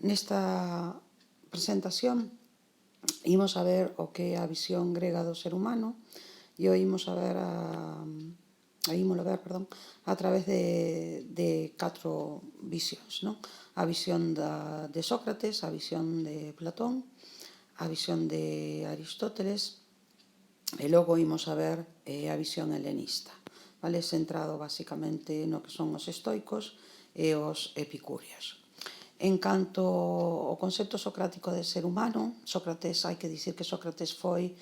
Nesta presentación imos a ver o que é a visión grega do ser humano e o imos a ver a través de 4 visións, non? A visión de Sócrates, a visión de Platón, a visión de Aristóteles e logo imos a ver a visión helenista, vale? Centrado basicamente no que son os estoicos e os epicúreos. En canto ao concepto socrático de ser humano, Sócrates, hai que dicir que Sócrates foi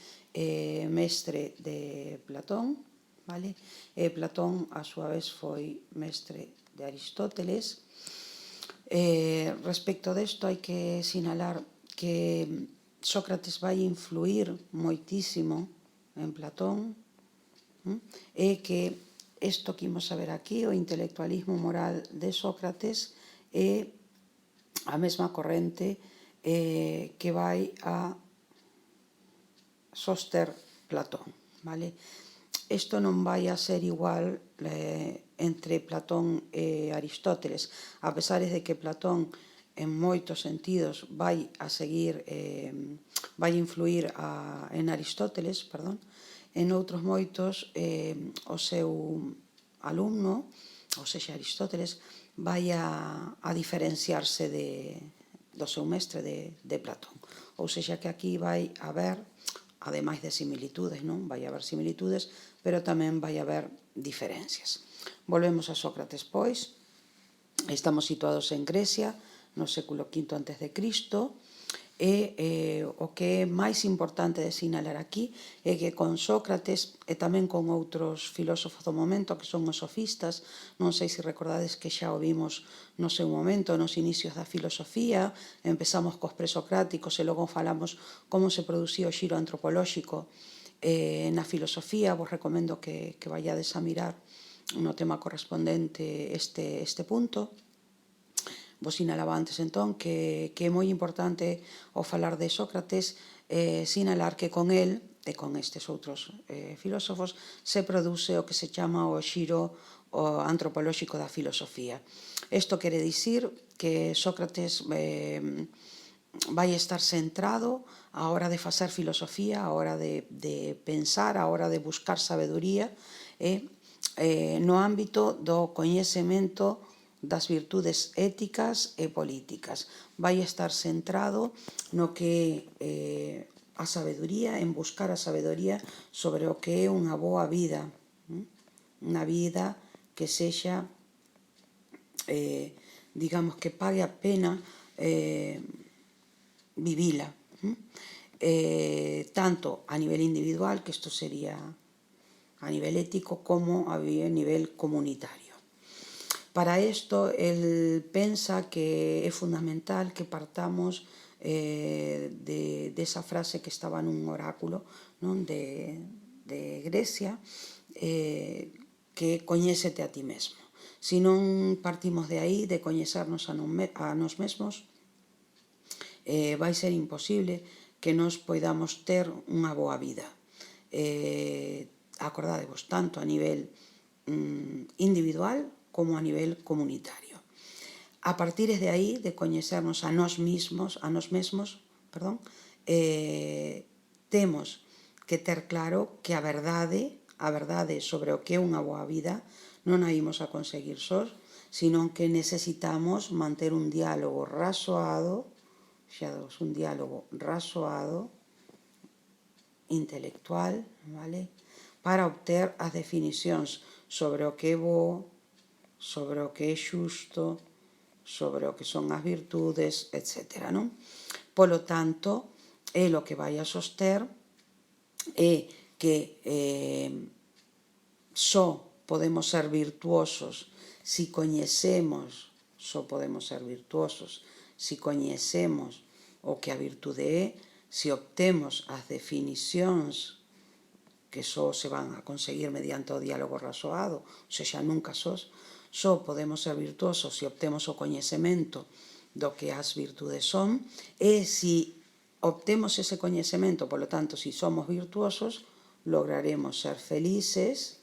mestre de Platón, vale? E Platón, a súa vez, foi mestre de Aristóteles. Respecto desto, hai que sinalar que Sócrates vai influir moitísimo en Platón e que isto que imos a ver aquí, o intelectualismo moral de Sócrates, é a mesma corrente que vai a soster Platón, vale? Isto non vai a ser igual entre Platón e Aristóteles, a pesar de que Platón en moitos sentidos vai a seguir, vai influir en Aristóteles, perdón, en outros moitos o seu alumno, ou seja, Aristóteles, vai a diferenciarse do seu mestre de Platón. Ou seja, que aquí vai haber, ademais de similitudes, non? Vai haber similitudes, pero tamén vai haber diferencias. Volvemos a Sócrates, pois. Estamos situados en Grecia, no século V a.C., e o que é máis importante de sinalar aquí é que con Sócrates e tamén con outros filósofos do momento que son os sofistas, non sei se recordades que xa o vimos no seu momento, nos inicios da filosofía, empezamos cos presocráticos e logo falamos como se producía o xiro antropolóxico na filosofía. Vos recomendo que vayades a mirar no tema correspondente este punto. Vos sinalaba antes, entón, que é moi importante ao falar de Sócrates sinalar que con el e con estes outros filósofos se produce o que se chama o xiro antropolóxico da filosofía. Isto quere dicir que Sócrates vai estar centrado á hora de facer filosofía, á hora de pensar, á hora de buscar sabedoría no ámbito do coñecemento das virtudes éticas e políticas. Vai estar centrado no que é a sabedoría, en buscar a sabedoría sobre o que é unha boa vida, unha vida que sexa, digamos, que pague a pena vivila, tanto a nivel individual, que isto sería a nivel ético, como a nivel comunitario. Para isto, el pensa que é fundamental que partamos desa frase que estaba nun oráculo, non, de Grecia, que coñécete a ti mesmo. Se non partimos de aí, de coñecernos a nos mesmos, vai ser imposible que nos poidamos ter unha boa vida. Acordadevos, tanto a nivel individual como a nivel comunitario. A partir de aí, de coñecernos a nos mesmos, temos que ter claro que a verdade sobre o que é unha boa vida non a imos a conseguir sós, senón que necesitamos manter un diálogo razoado, intelectual, vale? Para obter as definicións sobre o que é bo, sobre o que é xusto, sobre o que son as virtudes, etc. Non? Polo tanto, o que vai a soster é que só podemos ser virtuosos se coñecemos, se coñecemos o que a virtude é, se obtemos as definicións que só se van a conseguir mediante o diálogo razoado, ou seja, nunca só podemos ser virtuosos se obtemos o coñecemento do que as virtudes son, e se obtemos ese coñecemento, polo tanto, se somos virtuosos, lograremos ser felices,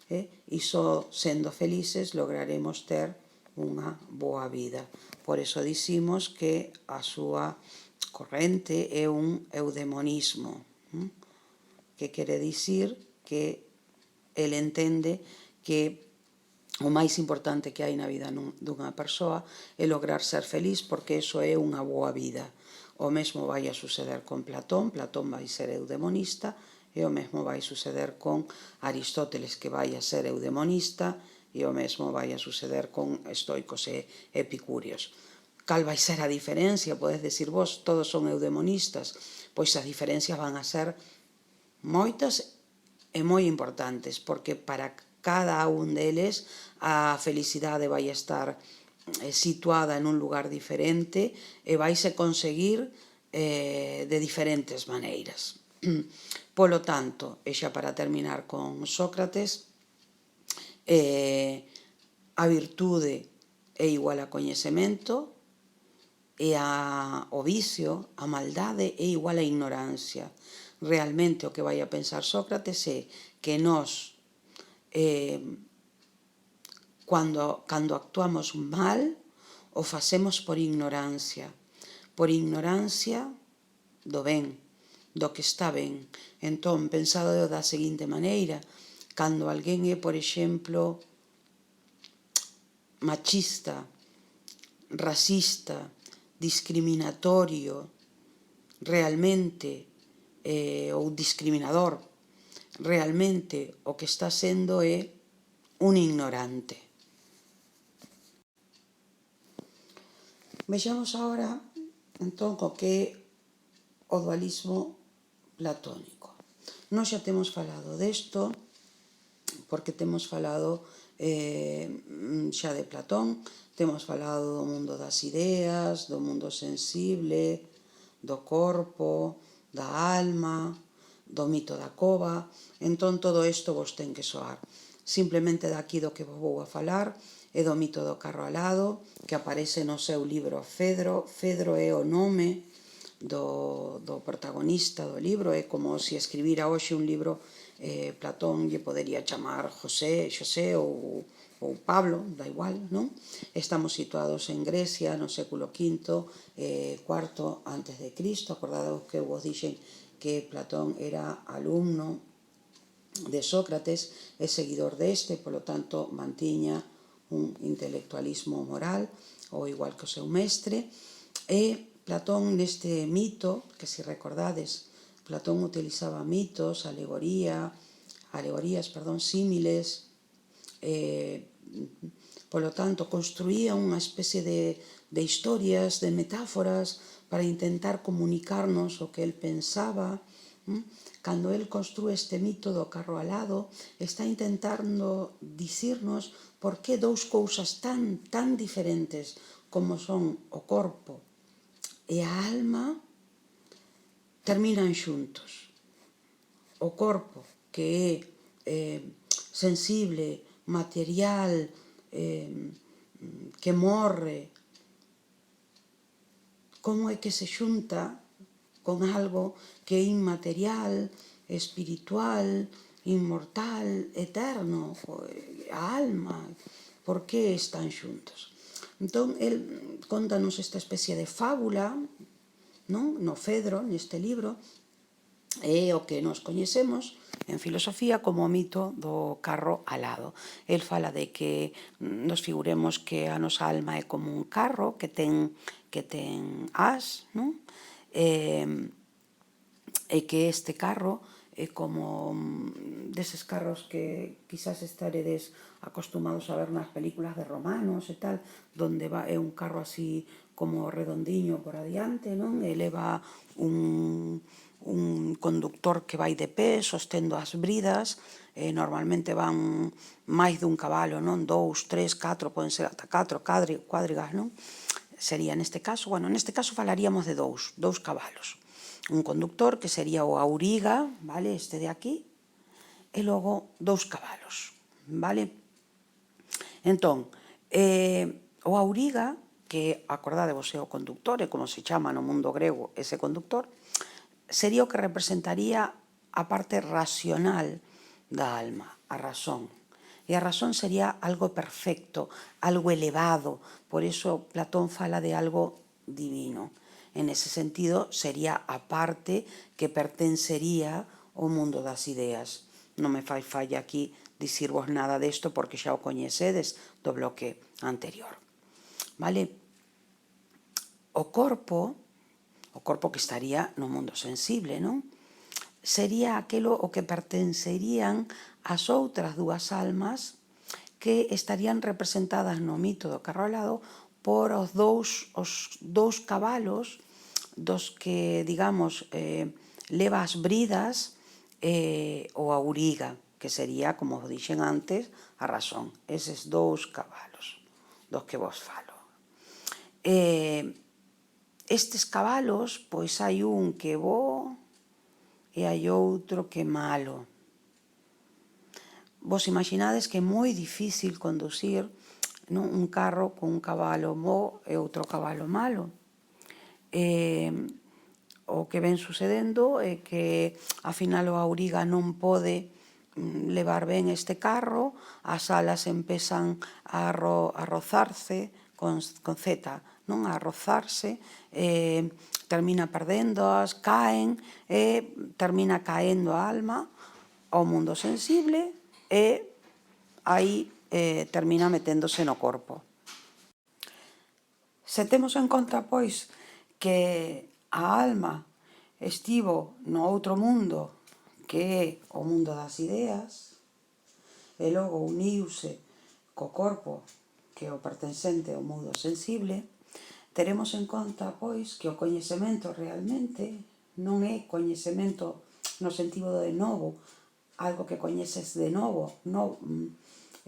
e só sendo felices lograremos ter unha boa vida. Por iso dicimos que a súa corrente é un eudemonismo, que quere dicir que el entende que o máis importante que hai na vida dunha persoa é lograr ser feliz, porque iso é unha boa vida. O mesmo vai a suceder con Platón. Platón vai ser eudemonista, e o mesmo vai suceder con Aristóteles, que vai a ser eudemonista, e o mesmo vai a suceder con estoicos e epicúreos. Cal vai ser a diferencia? Podes decir vos, todos son eudemonistas. Pois as diferencias van a ser moitas e moi importantes, porque para cada un deles a felicidade vai estar situada en un lugar diferente e vaise conseguir de diferentes maneiras. Polo tanto, e xa para terminar con Sócrates, a virtude é igual a coñecemento, e o vicio, a maldade, é igual a ignorancia. Realmente o que vai a pensar Sócrates é que nós, cando actuamos mal, o facemos por ignorancia do ben, do que está ben. Entón, pensado da seguinte maneira: cando alguén é, por exemplo, machista, racista, discriminatorio, realmente, ou discriminador, realmente o que está sendo é un ignorante. Vexamos agora, entón, o que é o dualismo platónico. Nós xa temos falado desto, porque temos falado xa de Platón, temos falado do mundo das ideas, do mundo sensible, do corpo, da alma, do mito da cova. Entón, todo isto vos ten que soar. Simplemente daqui do que vos vou a falar é do mito do carro alado, que aparece no seu libro Fedro. Fedro é o nome do protagonista do libro. É como se escribira hoxe un libro, Platón lle podería chamar José ou Pablo, da igual, non? Estamos situados en Grecia no século V, IV antes de Cristo. Acordadou que vos dixen que Platón era alumno de Sócrates e seguidor deste, polo tanto mantiña un intelectualismo moral, ou igual que o seu mestre. E Platón, neste mito, que se recordades, Platón utilizaba mitos, símiles, polo tanto, construía unha especie de historias, de metáforas, para intentar comunicarnos o que el pensaba. Cando el construe este mito do carro alado, está intentando dicirnos por que dous cousas tan diferentes como son o corpo e a alma terminan xuntos. O corpo, que é sensible, material, que morre, como é que se xunta con algo que é inmaterial, espiritual, inmortal, eterno, a alma? Por que están xuntos? Entón, el contanos esta especie de fábula, non? No Fedro, neste libro, é o que nos coñecemos en filosofía como o mito do carro alado. El fala de que nos figuremos que a nosa alma é como un carro que ten ás, non? E que este carro é como deses carros que quizás estaredes acostumados a ver nas películas de romanos e tal, donde é un carro así como redondiño por adiante, non? E leva un conductor que vai de pé, sostendo as bridas. Normalmente van máis dun cabalo, non? 2, 3, 4, poden ser ata 4 cuadrigas, non? Sería neste caso, neste caso falaríamos de dous cabalos. Un conductor, que sería o auriga, vale, este de aquí, e logo 2 cabalos, vale? Entón, o auriga, que acordadevos é o conductor, e como se chama no mundo grego ese conductor, sería o que representaría a parte racional da alma, a razón. E a razón sería algo perfecto, algo elevado. Por iso Platón fala de algo divino. En ese sentido, sería a parte que pertencería ao mundo das ideas. Non me fai falla aquí dicirvos nada desto porque xa o coñecedes do bloque anterior. Vale? O corpo que estaría no mundo sensible, non? Sería aquelo o que pertencerían as outras dúas almas que estarían representadas no mito do carro alado por os dous cabalos dos que, digamos, leva as bridas o auriga, que sería, como vos dixen antes, a razón. Eses dous cabalos dos que vos falo. Estes cabalos, pois hai un que é bo e hai outro que é malo. Vos imaginades que é moi difícil conducir un carro con un cabalo bo e outro cabalo malo. O que ven sucedendo é que, ao final, o auriga non pode levar ben este carro, as alas empezan a rozarse con Z, non? A rozarse, termina perdéndoas, caen e termina caendo a alma ao mundo sensible e aí termina meténdose no corpo. Se temos en conta, pois, que a alma estivo no outro mundo, que é o mundo das ideas, e logo uniuse co corpo, que é o pertencente ao mundo sensible, teremos en conta, pois, que o coñecemento realmente non é coñecemento no sentido de novo, algo que coñeces de novo,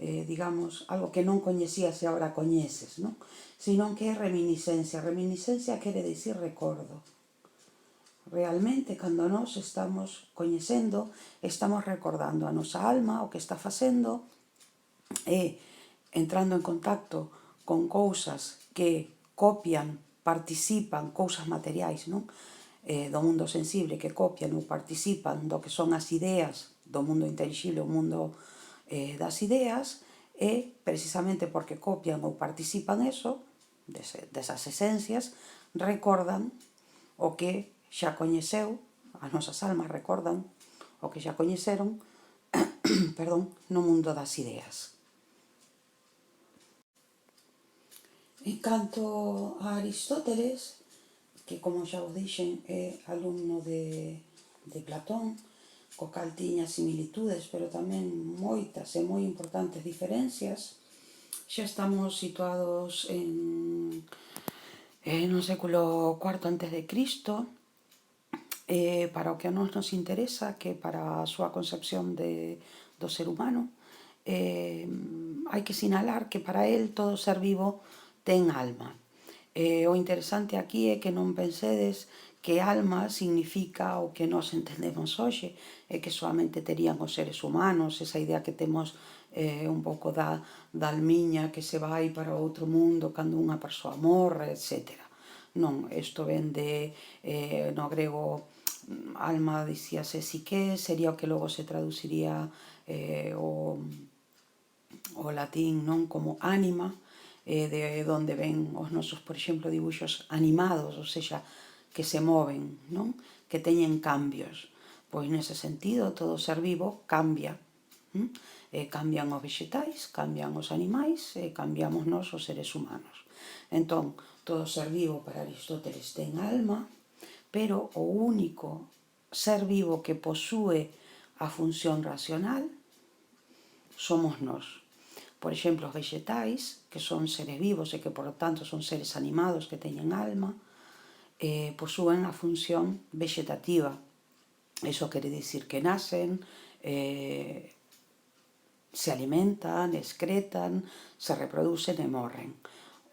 digamos, algo que non coñecías e agora coñeces, non? Sino que é reminiscencia. Reminiscencia quere dicir recordo. Realmente, cando nós estamos coñecendo, estamos recordando a nosa alma, o que está facendo, e entrando en contacto con cousas que copian, participan, cousas materiais, non? Do mundo sensible que copian ou participan do que son as ideas do mundo intangible, o mundo das ideas, e precisamente porque copian ou participan eso, desas esencias, recordan o que xa coñeceu, as nosas almas recordan o que xa coñeceron no mundo das ideas. En canto a Aristóteles, que, como xa vos dixen, é alumno de Platón, co cal tiña similitudes, pero tamén moitas e moi importantes diferencias, xa estamos situados no século IV antes de Cristo. Para o que a nós nos interesa, que para a súa concepción do ser humano, hai que sinalar que para el todo ser vivo ten alma. O interesante aquí é que non pensedes que alma significa o que nós entendemos hoxe, e que solamente terían os seres humanos, esa idea que temos un pouco da almiña que se vai para outro mundo cando unha persoa morre, etc. Non, isto ven no grego, alma dicíase psique, sería o que logo se traduciría o latín, non, como ánima, de onde ven os nosos, por exemplo, dibuixos animados, ou seja, que se moven, non? Que teñen cambios. Pois nese sentido, todo ser vivo cambia. Cambian os vegetais, cambian os animais e cambiamos nós os seres humanos. Entón, todo ser vivo para Aristóteles ten alma, pero o único ser vivo que posúe a función racional somos nós. Por exemplo, os vegetais, que son seres vivos e que, por lo tanto, son seres animados que teñen alma, posúen a función vegetativa. Iso quere dicir que nacen, se alimentan, excretan, se reproducen e morren.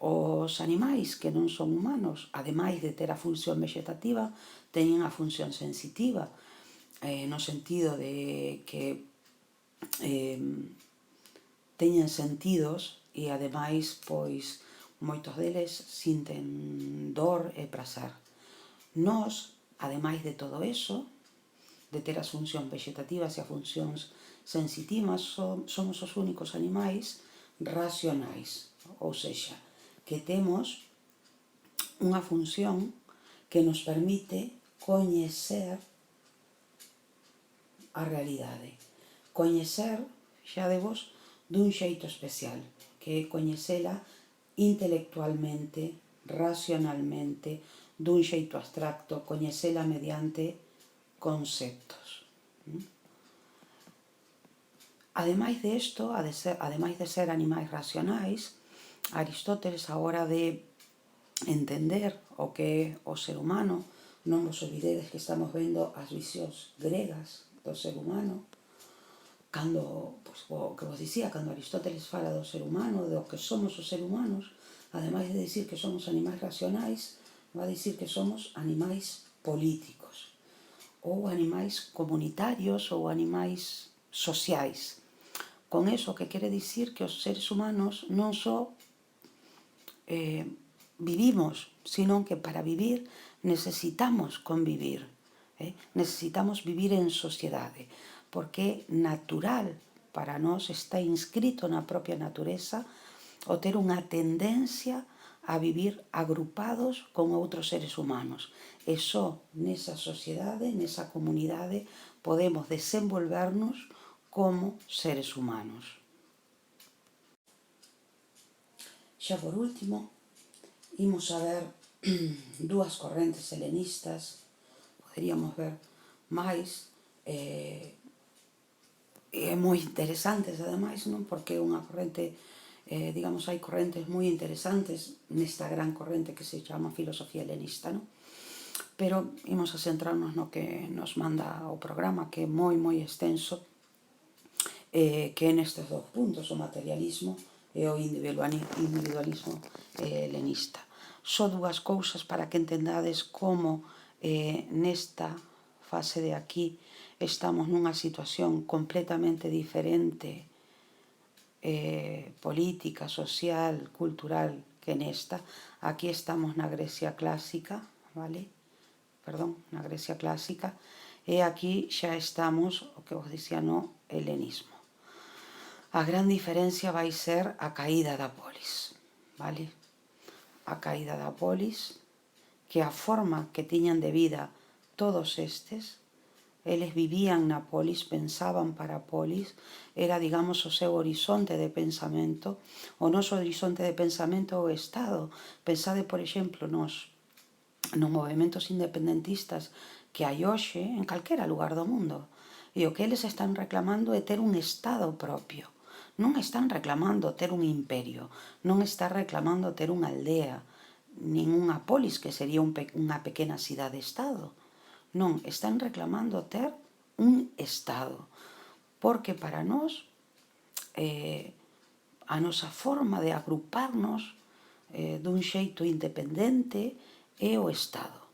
Os animais que non son humanos, ademais de ter a función vegetativa, teñen a función sensitiva, no sentido de que teñen sentidos e, ademais, pois, moitos deles sinten dor e prazer. Nós, ademais de todo eso, de ter as funcións vegetativas e as funcións sensitivas, somos os únicos animais racionais, ou seja, que temos unha función que nos permite coñecer a realidade. Coñecer, xa debos, dun xeito especial, que é coñecela intelectualmente, racionalmente, dun xeito abstracto, coñecela mediante conceptos. Ademais de isto, ademais de ser animais racionais, Aristóteles, a hora de entender o que é o ser humano, non vos olvidedes que estamos vendo as visións gregas do ser humano, cando, pois, o que vos dicía, cando Aristóteles fala do ser humano, do que somos os seres humanos, ademais de dicir que somos animais racionais, va a dicir que somos animais políticos, ou animais comunitarios, ou animais sociais. Con eso que quere dicir que os seres humanos non só vivimos, sino que para vivir necesitamos convivir, necesitamos vivir en sociedade, porque é natural para nós, está inscrito na propia natureza o ter unha tendencia a vivir agrupados con outros seres humanos. E só nesa sociedade, nesa comunidade, podemos desenvolvernos como seres humanos. Xa por último, imos a ver dúas correntes helenistas, poderíamos ver máis, e moi interesantes ademais, non? Porque é unha corrente, digamos, hai correntes moi interesantes nesta gran corrente que se chama filosofía helenista, non? Pero imos a centrarnos no que nos manda o programa, que é moi extenso, que é nestes dous puntos, o materialismo e o individualismo helenista. Só dúas cousas para que entendades como nesta fase de aquí estamos nunha situación completamente diferente, política, social, cultural, que nesta. Aquí estamos na Grecia clásica, vale? Perdón, na Grecia clásica, e aquí xa estamos, o que vos dicía, no helenismo. A gran diferencia vai ser a caída da polis, vale? A caída da polis, que a forma que tiñan de vida todos estes, eles vivían na polis, pensaban para a polis, era, digamos, o seu horizonte de pensamento. O noso horizonte de pensamento é o Estado. Pensade, por exemplo, nos movimentos independentistas que hai hoxe en calquera lugar do mundo. E o que eles están reclamando é ter un Estado propio. Non están reclamando ter un imperio, non están reclamando ter unha aldea, nin unha polis, que sería unha pequena cidade-estado. Non, están reclamando ter un Estado. Porque para nós, a nosa forma de agruparnos dun xeito independente é o Estado.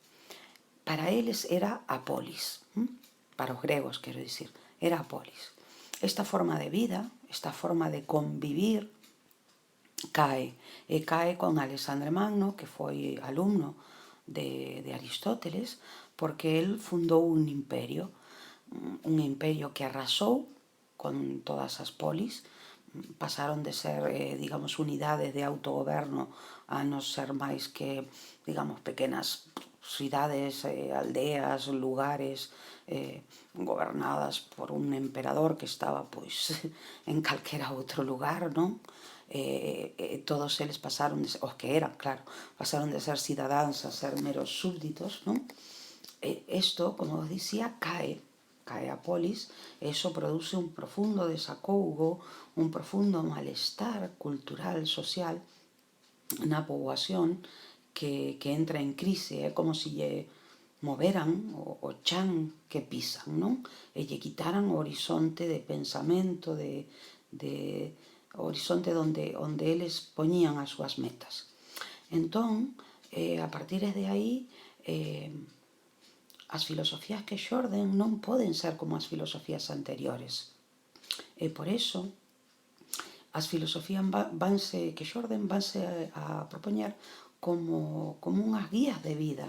Para eles era a polis. Para os gregos, quero dicir, era a polis. Esta forma de vida, esta forma de convivir, cae. E cae con Alexandre Magno, que foi alumno de Aristóteles, porque el fundou un imperio que arrasou con todas as polis, pasaron de ser, digamos, unidades de autogoberno a non ser máis que, digamos, pequenas cidades, aldeas, lugares gobernadas por un emperador que estaba, pois, en calquera outro lugar, non? Todos eles pasaron, os que eran, claro, pasaron de ser cidadáns a ser meros súbditos, non? Isto, como vos dicía, cae a polis, e iso produce un profundo desacougo, un profundo malestar cultural, social, na poboación que entra en crise. É como se lle moveran o chan que pisan, non? E lle quitaran o horizonte de pensamento, o horizonte onde eles poñían as súas metas. Entón, a partir de aí, as filosofías que xorden non poden ser como as filosofías anteriores. E por iso, as filosofías que xorden vanse a propoñer como unhas guías de vida,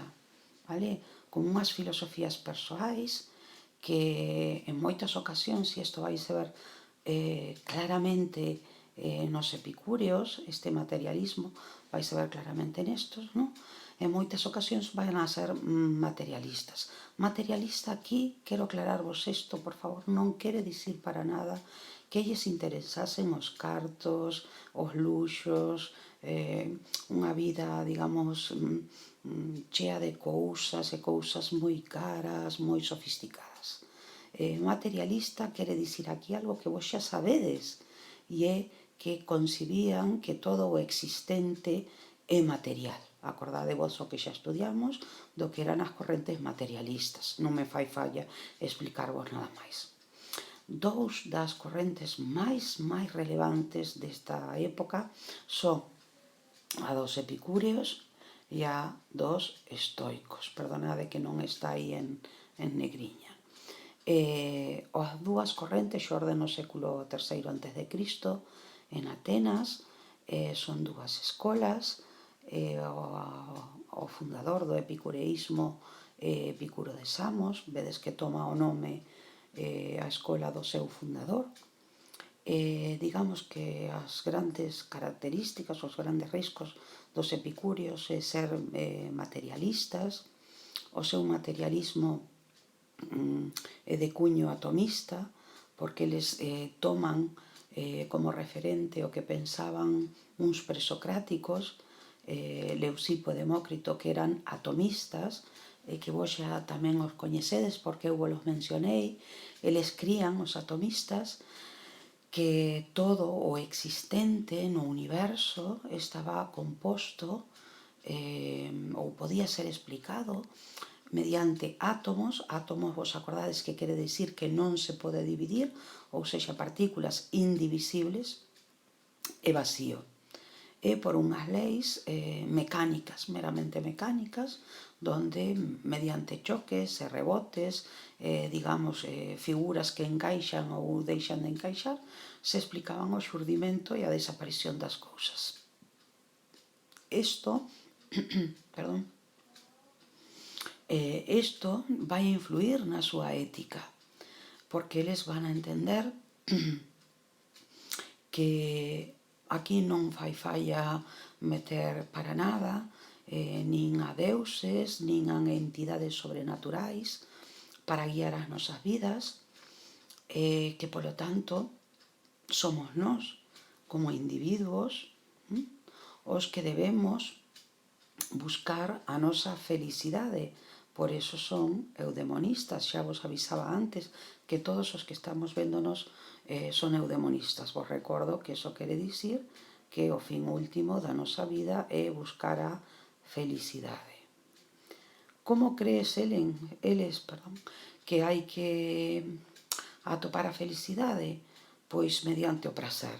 vale? Como unhas filosofías persoais que en moitas ocasións, e isto vai se ver claramente nos epicúreos, este materialismo vai se ver claramente nestos, non? En moitas ocasións van a ser materialistas. Materialista aquí, quero aclararvos isto, por favor, non quere dicir para nada que lles interesasen os cartos, os luxos, unha vida, digamos, chea de cousas e cousas moi caras, moi sofisticadas. Materialista quere dicir aquí algo que vos xa sabedes, e é que concibían que todo o existente é material. Acordadevos o que xa estudiamos do que eran as correntes materialistas. Non me fai falla explicarvos nada máis. Dous das correntes máis relevantes desta época son a dos epicúreos e a dos estoicos. Perdonade que non está aí en negriña. As dúas correntes xorden no século III a.C. en Atenas, son dúas escolas, o fundador do epicureísmo Epicuro de Samos, vedes que toma o nome a escola do seu fundador. Digamos que as grandes características, os grandes riscos dos epicúreos é ser materialistas, o seu materialismo é de cuño atomista, porque eles toman como referente o que pensaban uns presocráticos, Leucipo e Demócrito, que eran atomistas, que vos xa tamén os coñecedes porque eu vos mencionei. Eles crían, os atomistas, que todo o existente no universo estaba composto ou podía ser explicado mediante átomos. Átomos, vos acordades que quere dicir que non se pode dividir, ou sexa, partículas indivisibles, e vacío. E por unhas leis mecánicas, meramente mecánicas, donde mediante choques e rebotes, digamos, figuras que encaixan ou deixan de encaixar, se explicaban o xurdimento e a desaparición das cousas. Isto, perdón, isto vai influir na súa ética, porque eles van a entender que aquí non fai falla meter para nada nin a deuses, nin a entidades sobrenaturais para guiar as nosas vidas, que, polo tanto, somos nós, como individuos, os que debemos buscar a nosa felicidade. Por eso son eudemonistas. Xa vos avisaba antes que todos os que estamos véndonos son eudemonistas. Vos recordo que eso quere dicir que o fin último da nosa vida é buscar a felicidade. Como crees eles que hai que atopar a felicidade? Pois mediante o prazer.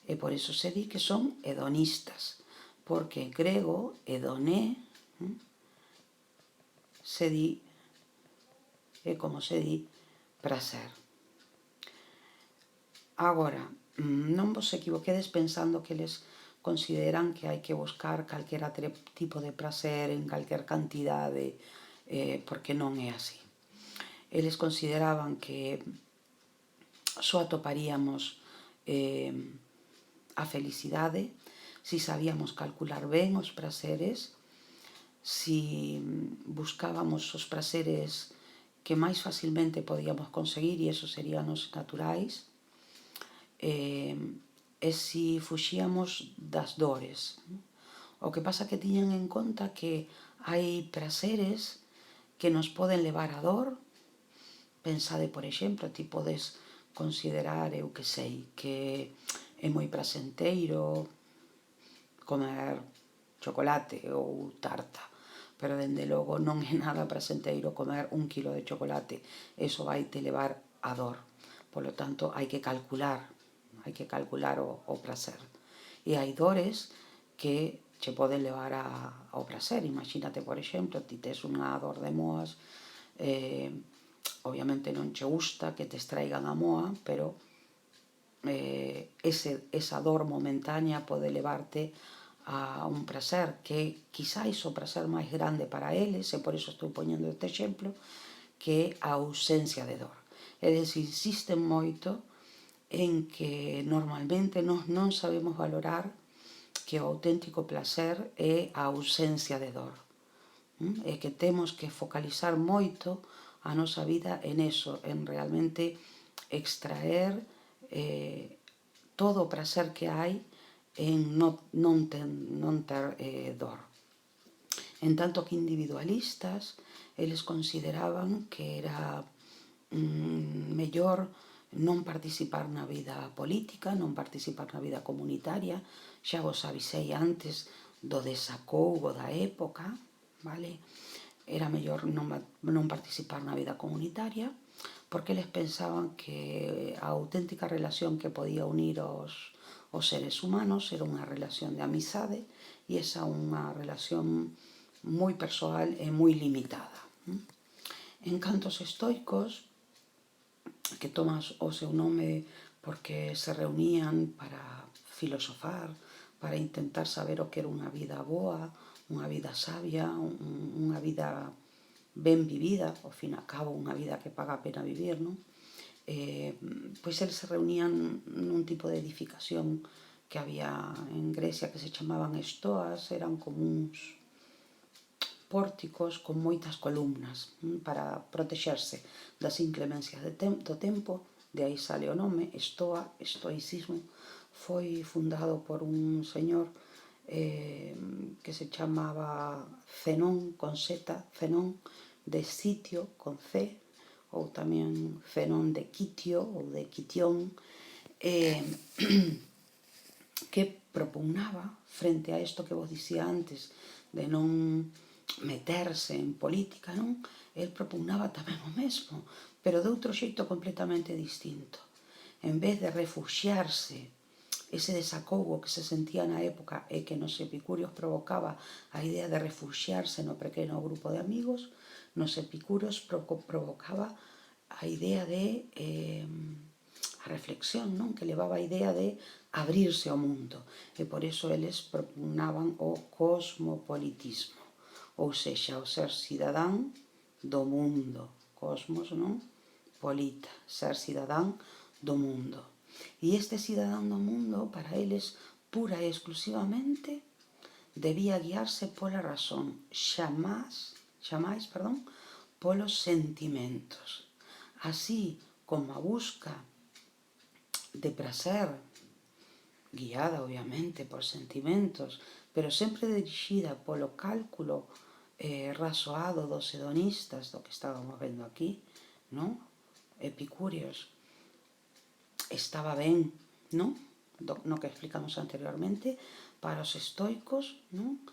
E por eso se di que son hedonistas, porque en grego, hedoné, se di, é como se di, prazer. Agora, non vos equivoquedes pensando que eles consideran que hai que buscar calquera tipo de prazer en calquer cantidade, porque non é así. Eles consideraban que só atoparíamos a felicidade si sabíamos calcular ben os prazeres, si buscábamos os prazeres que máis facilmente podíamos conseguir, e esos serían os naturais, e si fuxíamos das dores. O que pasa que tiñan en conta que hai prazeres que nos poden levar a dor. Pensade, por exemplo, ti podes considerar, eu que sei, que é moi prazenteiro comer chocolate ou tarta, pero dende logo non é nada prazenteiro comer 1 kilo de chocolate. Eso vai te levar a dor. Polo tanto, hai que calcular o prazer. E hai dores que che poden levar ao prazer. Imagínate, por exemplo, ti tes unha dor de moas, obviamente non che gusta que te extraigan a moa, pero esa dor momentánea pode levarte a un prazer que quizáis o prazer máis grande para eles, e por iso estou poñendo este exemplo, que a ausencia de dor. Eles insisten moito en que normalmente nós non sabemos valorar que o auténtico placer é a ausencia de dor. E que temos que focalizar moito a nosa vida en eso, en realmente extraer todo o prazer que hai en non ter dor. En tanto que individualistas, eles consideraban que era mellor non participar na vida política, non participar na vida comunitaria. Xa vos avisei antes do desacougo da época, vale? Era mellor non participar na vida comunitaria, porque eles pensaban que a auténtica relación que podía unir os seres humanos era unha relación de amizade, e esa unha relación moi persoal e moi limitada. En canto aos estoicos, que toman o seu nome porque se reunían para filosofar, para intentar saber o que era unha vida boa, unha vida sabia, unha vida ben vivida, ao fin e ao cabo unha vida que paga a pena vivir, non? Pois eles se reunían nun tipo de edificación que había en Grecia que se chamaban estoas, eran como uns pórticos con moitas columnas para protexerse das inclemencias do tempo. De aí sale o nome, estoa, estoicismo. Foi fundado por un señor que se chamaba Zenón, con Z, Zenón de Sitio, con C, ou tamén Zenón de Quitio, ou de Quitión, que propugnaba, frente a isto que vos dicía antes, de non meterse en política, non? El propugnaba tamén o mesmo, pero de outro xeito completamente distinto. En vez de refuxiarse ese desacougo que se sentía na época e que nos epicúreos provocaba a idea de refuxiarse no pequeno grupo de amigos, nos epicúreos provocaba a idea de a reflexión, non? Que levaba a idea de abrirse ao mundo, e por iso eles propugnaban o cosmopolitismo, ou sexa, o ser cidadán do mundo. Cosmos, non? Polita, ser cidadán do mundo. E este cidadán do mundo, para eles, pura e exclusivamente, debía guiarse pola razón, xamais, polos sentimentos. Así como a busca de prazer, guiada, obviamente, por sentimentos, pero sempre dirixida polo cálculo razoado dos hedonistas, do que estábamos vendo aquí, non? Epicúreos, estaba ben, non? No que explicamos anteriormente. Para os estoicos, non?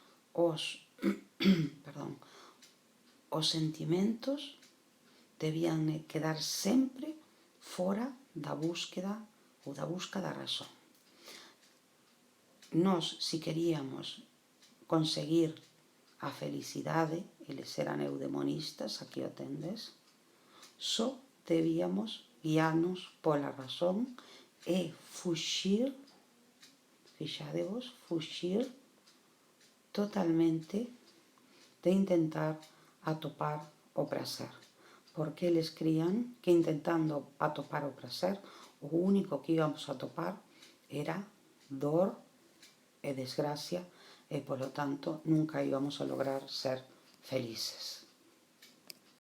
Os sentimentos debían quedar sempre fora da búsqueda ou da busca da razón. Nós, si queríamos conseguir a felicidade, eles eran eudemonistas, aquí o tendes, só debíamos guiarnos pola razón e fuxir, fixadevos, fuxir totalmente de intentar atopar o prazer, porque eles crían que intentando atopar o prazer, o único que íbamos a atopar era dor e desgracia, e polo tanto nunca íbamos a lograr ser felices.